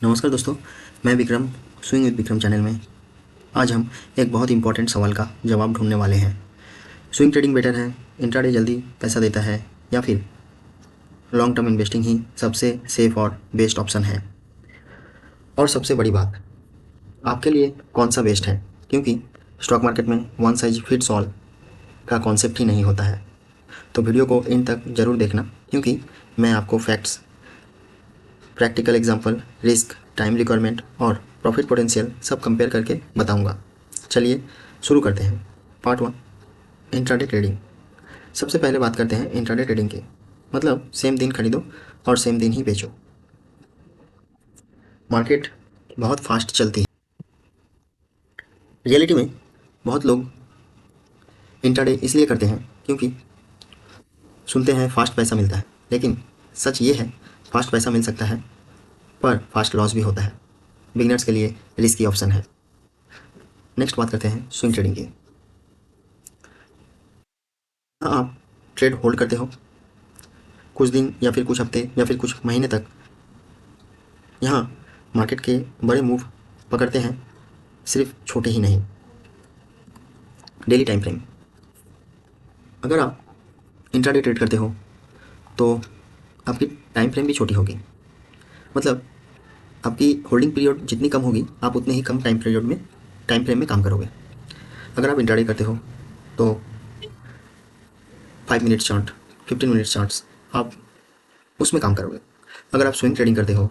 नमस्कार दोस्तों, मैं Vikram swing with Vikram channel में। आज हम एक बहुत इंपॉर्टेंट सवाल का जवाब ढूंढने वाले हैं। स्विंग ट्रेडिंग बेटर है, इंट्राडे जल्दी पैसा देता है, या फिर लॉन्ग टर्म इन्वेस्टिंग ही सबसे सेफ और बेस्ट ऑप्शन है? और सबसे बड़ी बात, आपके लिए कौन सा बेस्ट है? क्योंकि स्टॉक मार्केट में वन साइज फिट्स ऑल का कॉन्सेप्ट ही नहीं होता है। तो वीडियो को इन तक ज़रूर देखना, क्योंकि मैं आपको facts, practical example, risk, time requirement और प्रॉफिट पोटेंशियल सब कंपेयर करके बताऊंगा। चलिए शुरू करते हैं। Part 1, intraday trading. सबसे पहले बात करते हैं इंट्राडे ट्रेडिंग की। मतलब सेम दिन खरीदो और सेम दिन ही बेचो। मार्केट बहुत फास्ट चलती है। रियलिटी में बहुत लोग इंट्राडे इसलिए करते हैं क्योंकि सुनते हैं फास्ट पैसा मिलता है, लेकिन सच ये है फास्ट पैसा मिल सकता है, पर फास्ट लॉस भी होता है। बिगिनर्स के लिए रिस्की ऑप्शन है। नेक्स्ट बात करते हैं स्विंग ट्रेडिंग की। हाँ, आप ट्रेड होल्ड करते हो कुछ दिन या फिर कुछ हफ्ते या फिर कुछ महीने तक। यहाँ मार्केट के बड़े मूव पकड़ते हैं, सिर्फ छोटे ही नहीं। Daily time frame. अगर आप इंट्राडे ट्रेड करते हो तो आपकी टाइम फ्रेम भी छोटी होगी। मतलब आपकी होल्डिंग पीरियड जितनी कम होगी, आप उतने ही कम टाइम फ्रेम में काम करोगे। अगर आप इंट्राडे करते हो तो 5 मिनट चार्ट, 15 मिनट चार्ट्स, आप उसमें काम करोगे। अगर आप स्विंग ट्रेडिंग करते हो,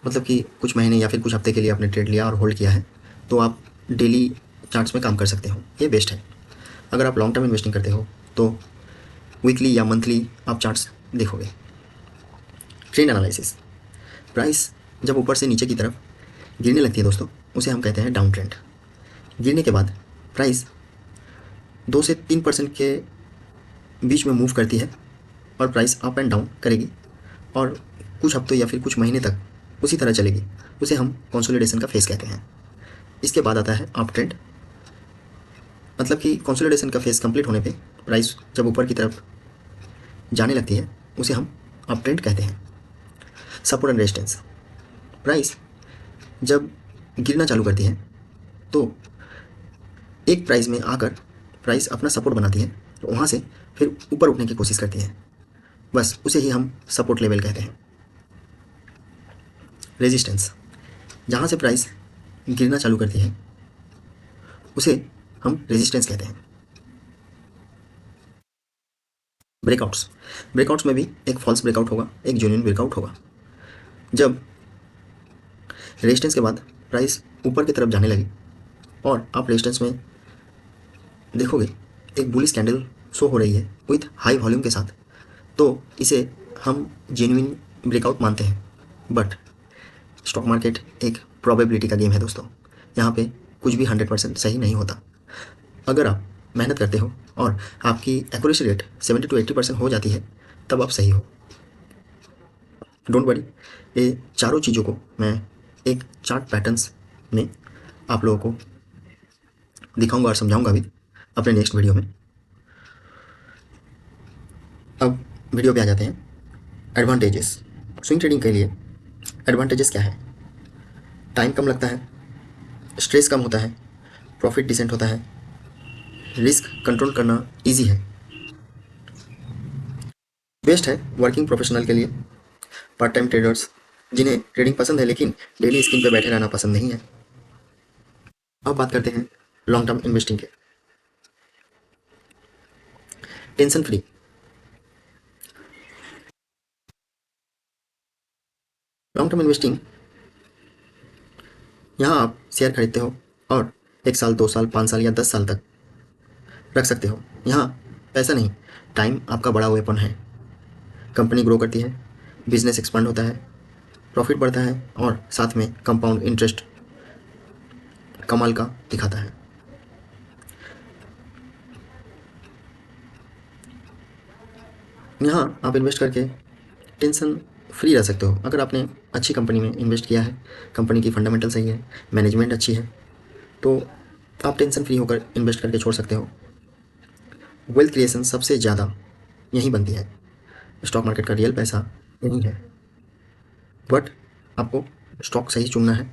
मतलब कि कुछ महीने या फिर कुछ हफ्ते के लिए आपने ट्रेड लिया और होल्ड किया है, तो आप डेली चार्ट्स में काम कर सकते हो। ये बेस्ट है। अगर आप लॉन्ग टर्म इन्वेस्टिंग करते हो तो वीकली या मंथली आप चार्ट्स देखोगे। Trend analysis. प्राइस जब ऊपर से नीचे की तरफ गिरने लगती है दोस्तों, उसे हम कहते हैं डाउन ट्रेंड। गिरने के बाद प्राइस 2 से 3% के बीच में मूव करती है और प्राइस अप एंड डाउन करेगी और कुछ हफ्तों या फिर कुछ महीने तक उसी तरह चलेगी। उसे हम कंसोलिडेशन का फेज कहते हैं। इसके बाद आता है अप ट्रेंड। मतलब कि कंसोलिडेशन का फेज कंप्लीट होने पे प्राइस जब ऊपर की तरफ जाने लगती है, उसे हम अप ट्रेंड कहते हैं। Support and resistance. प्राइस जब गिरना चालू करती है तो एक प्राइस में आकर प्राइस अपना सपोर्ट बनाती है, तो वहाँ से फिर ऊपर उठने की कोशिश करती है। बस उसे ही हम सपोर्ट लेवल कहते हैं। रेजिस्टेंस। जहाँ से प्राइस गिरना चालू करती है उसे हम रेजिस्टेंस कहते हैं। ब्रेकआउट्स। ब्रेकआउट्स में भी एक फॉल्स ब्रेकआउट होगा, एक जेन्युइन ब्रेकआउट होगा। जब रेजिस्टेंस के बाद प्राइस ऊपर की तरफ जाने लगी और आप रेजिस्टेंस में देखोगे एक बुलिश कैंडल शो हो रही है विथ हाई वॉल्यूम के साथ, तो इसे हम जेन्युइन ब्रेकआउट मानते हैं। बट स्टॉक मार्केट एक प्रोबेबिलिटी का गेम है दोस्तों। यहाँ पे कुछ भी 100% सही नहीं होता। अगर आप मेहनत करते हो और आपकी एक्यूरेसी रेट 70 to 80% हो जाती है, तब आप सही हो। डोंट वरी, ये चारों चीज़ों को मैं एक चार्ट पैटर्न्स में आप लोगों को दिखाऊंगा और समझाऊंगा भी अपने नेक्स्ट वीडियो में। अब वीडियो पे आ जाते हैं। एडवांटेजेस। स्विंग ट्रेडिंग के लिए एडवांटेजेस क्या है? टाइम कम लगता है, स्ट्रेस कम होता है, प्रॉफिट डिसेंट होता है, रिस्क कंट्रोल करना इजी है। बेस्ट है वर्किंग प्रोफेशनल के लिए, पार्ट टाइम ट्रेडर्स जिन्हें ट्रेडिंग पसंद है लेकिन डेली स्क्रीन पर बैठे रहना पसंद नहीं है। अब बात करते हैं लॉन्ग टर्म इन्वेस्टिंग के। Tension free. Long term investing, यहाँ आप शेयर खरीदते हो और 1 साल, 2 साल, 5 साल या 10 साल तक रख सकते हो। यहाँ पैसा नहीं, टाइम आपका बड़ा वेपन है। कंपनी ग्रो करती है, बिजनेस एक्सपांड होता है, प्रॉफिट बढ़ता है और साथ में कंपाउंड इंटरेस्ट कमाल का दिखाता है। यहाँ आप इन्वेस्ट करके टेंशन फ्री रह सकते हो। अगर आपने अच्छी कंपनी में इन्वेस्ट किया है, कंपनी की फंडामेंटल सही है, मैनेजमेंट अच्छी है, तो आप टेंशन फ्री होकर इन्वेस्ट करके छोड़ सकते हो। वेल्थ क्रिएशन सबसे ज़्यादा यहीं बनती है। स्टॉक मार्केट का रियल पैसा यहीं है। बट आपको स्टॉक सही चुनना है,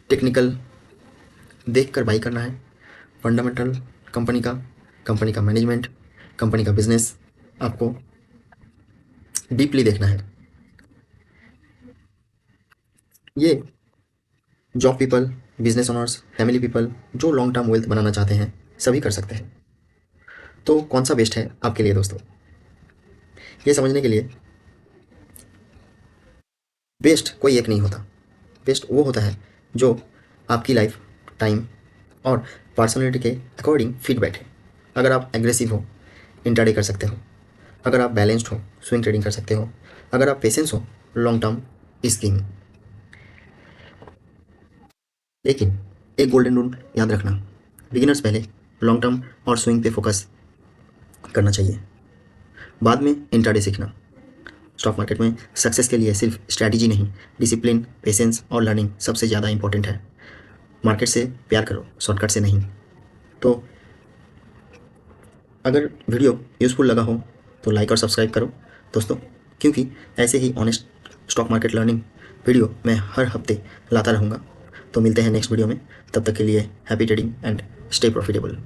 टेक्निकल देख कर बाई करना है, फंडामेंटल कंपनी का मैनेजमेंट, कंपनी का बिजनेस आपको डीपली देखना है। ये job people, business owners, family people जो लॉन्ग टर्म वेल्थ बनाना चाहते हैं सभी कर सकते हैं। तो कौन सा बेस्ट है आपके लिए दोस्तों? ये समझने के लिए बेस्ट कोई एक नहीं होता। बेस्ट वो होता है जो आपकी लाइफ टाइम और पर्सनैलिटी के अकॉर्डिंग फिट बैठे। अगर आप एग्रेसिव हो, इंट्राडे कर सकते हो। अगर आप बैलेंस्ड हो, स्विंग ट्रेडिंग कर सकते हो। अगर आप पेशेंस हो, लॉन्ग टर्म स्कीमिंग। लेकिन एक गोल्डन रूल याद रखना, बिगिनर्स पहले लॉन्ग टर्म और स्विंग पे फोकस करना चाहिए, बाद में इंट्राडे सीखना। स्टॉक मार्केट में सक्सेस के लिए सिर्फ स्ट्रैटेजी नहीं, डिसिप्लिन, पेशेंस और लर्निंग सबसे ज़्यादा इंपॉर्टेंट है। मार्केट से प्यार करो, शॉर्टकट से नहीं। तो अगर वीडियो यूज़फुल लगा हो तो लाइक और सब्सक्राइब करो दोस्तों, क्योंकि ऐसे ही honest stock market learning video मैं हर हफ्ते लाता रहूँगा। तो मिलते हैं नेक्स्ट वीडियो में, तब तक के लिए happy trading and stay profitable.